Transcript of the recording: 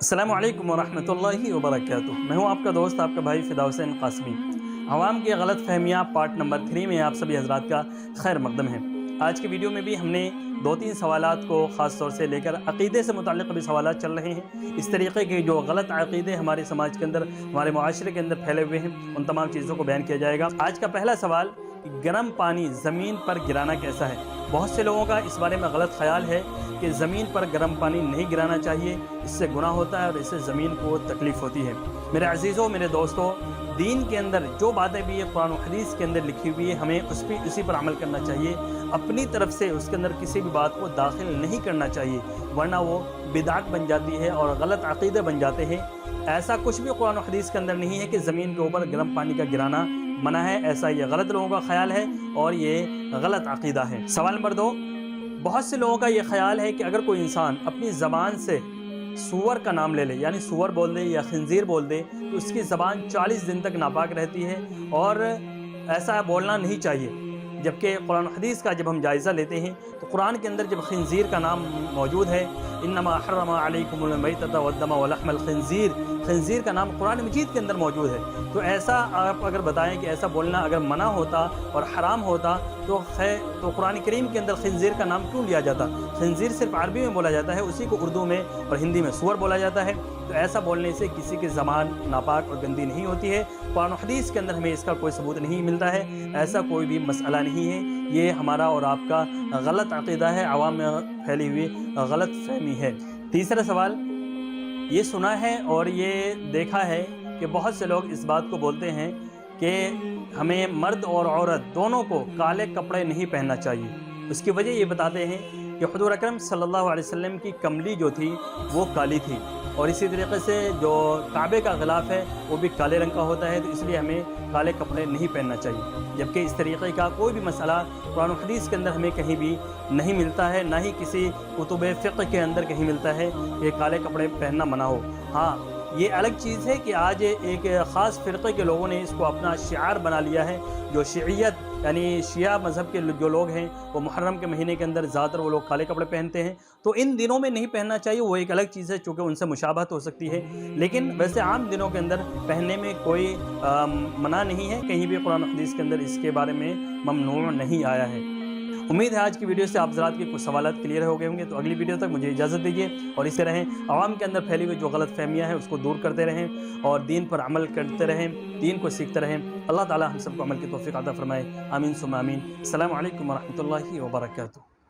السلام علیکم ورحمۃ اللہ وبرکاتہ۔ میں ہوں آپ کا دوست، آپ کا بھائی فدا حسین قاسمی۔ عوام کی غلط فہمیاں پارٹ نمبر 3 میں آپ سبھی حضرات کا خیر مقدم ہے۔ آج کی ویڈیو میں بھی ہم نے 2-3 سوالات کو خاص طور سے لے کر عقیدے سے متعلق بھی سوالات چل رہے ہیں۔ اس طریقے کے جو غلط عقیدے ہمارے سماج کے اندر، ہمارے معاشرے کے اندر پھیلے ہوئے ہیں، ان تمام چیزوں کو بیان کیا جائے گا۔ آج کا پہلا سوال، گرم پانی زمین پر گرانا کیسا ہے؟ بہت سے لوگوں کا اس بارے میں غلط خیال ہے کہ زمین پر گرم پانی نہیں گرانا چاہیے، اس سے گناہ ہوتا ہے اور اس سے زمین کو تکلیف ہوتی ہے۔ میرے عزیزوں، میرے دوستوں، دین کے اندر جو باتیں بھی قرآن و حدیث کے اندر لکھی ہوئی ہے، ہمیں اسی پر عمل کرنا چاہیے۔ اپنی طرف سے اس کے اندر کسی بھی بات کو داخل نہیں کرنا چاہیے، ورنہ وہ بدعت بن جاتی ہے اور غلط عقیدے بن جاتے ہیں۔ ایسا کچھ بھی قرآن و حدیث کے اندر نہیں ہے کہ زمین کے اوپر گرم پانی کا گرانا منع ہے، ایسا یہ غلط لوگوں کا خیال ہے اور یہ غلط عقیدہ ہے۔ سوال نمبر 2، بہت سے لوگوں کا یہ خیال ہے کہ اگر کوئی انسان اپنی زبان سے سور کا نام لے لے، یعنی سور بول دے یا خنزیر بول دے، تو اس کی زبان 40 دن تک ناپاک رہتی ہے اور ایسا بولنا نہیں چاہیے۔ جبکہ قرآن و حدیث کا جب ہم جائزہ لیتے ہیں تو قرآن کے اندر جب خنزیر کا نام موجود ہے، انما حرم علیکم المیتۃ والدم ولحم الخنزیر، خنزیر کا نام قرآن مجید کے اندر موجود ہے، تو ایسا آپ اگر بتائیں کہ ایسا بولنا اگر منع ہوتا اور حرام ہوتا تو قرآن کریم کے اندر خنزیر کا نام کیوں لیا جاتا؟ خنزیر صرف عربی میں بولا جاتا ہے، اسی کو اردو میں اور ہندی میں سور بولا جاتا ہے، تو ایسا بولنے سے کسی کی زبان ناپاک اور گندی نہیں ہوتی ہے۔ قرآن و حدیث کے اندر ہمیں اس کا کوئی ثبوت نہیں ملتا ہے، ایسا کوئی بھی مسئلہ نہیں ہے، یہ ہمارا اور آپ کا غلط عقیدہ ہے، عوام میں پھیلی ہوئی غلط فہمی ہے۔ تیسرا سوال، یہ سنا ہے اور یہ دیکھا ہے کہ بہت سے لوگ اس بات کو بولتے ہیں کہ ہمیں مرد اور عورت دونوں کو کالے کپڑے نہیں پہننا چاہیے۔ اس کی وجہ یہ بتاتے ہیں کہ حضور اکرم صلی اللہ علیہ وسلم کی کملی جو تھی وہ کالی تھی، اور اسی طریقے سے جو کعبے کا غلاف ہے وہ بھی کالے رنگ کا ہوتا ہے، تو اس لیے ہمیں کالے کپڑے نہیں پہننا چاہیے۔ جبکہ اس طریقے کا کوئی بھی مسئلہ قرآن و حدیث کے اندر ہمیں کہیں بھی نہیں ملتا ہے، نہ ہی کسی کتب فقہ کے اندر کہیں ملتا ہے کہ کالے کپڑے پہننا منع ہو۔ ہاں، یہ الگ چیز ہے کہ آج ایک خاص فرقے کے لوگوں نے اس کو اپنا شعار بنا لیا ہے، جو شیعیت یعنی شیعہ مذہب کے جو لوگ ہیں وہ محرم کے مہینے کے اندر زیادہ تر وہ لوگ کالے کپڑے پہنتے ہیں، تو ان دنوں میں نہیں پہننا چاہیے، وہ ایک الگ چیز ہے چونکہ ان سے مشابہت ہو سکتی ہے، لیکن ویسے عام دنوں کے اندر پہننے میں کوئی منع نہیں ہے، کہیں بھی قرآن و حدیث کے اندر اس کے بارے میں ممنوع نہیں آیا ہے۔ امید ہے آج کی ویڈیو سے آپ حضرات کے کچھ سوالات کلیئر ہو گئے ہوں گے، تو اگلی ویڈیو تک مجھے اجازت دیجیے اور اس طرح عوام کے اندر پھیلی ہوئی جو غلط فہمیاں ہیں اس کو دور کرتے رہیں اور دین پر عمل کرتے رہیں، دین کو سیکھتے رہیں۔ اللہ تعالی ہم سب کو عمل کی توفیق عطا فرمائے، آمین ثم آمین۔ السلام علیکم ورحمۃ اللہ وبرکاتہ۔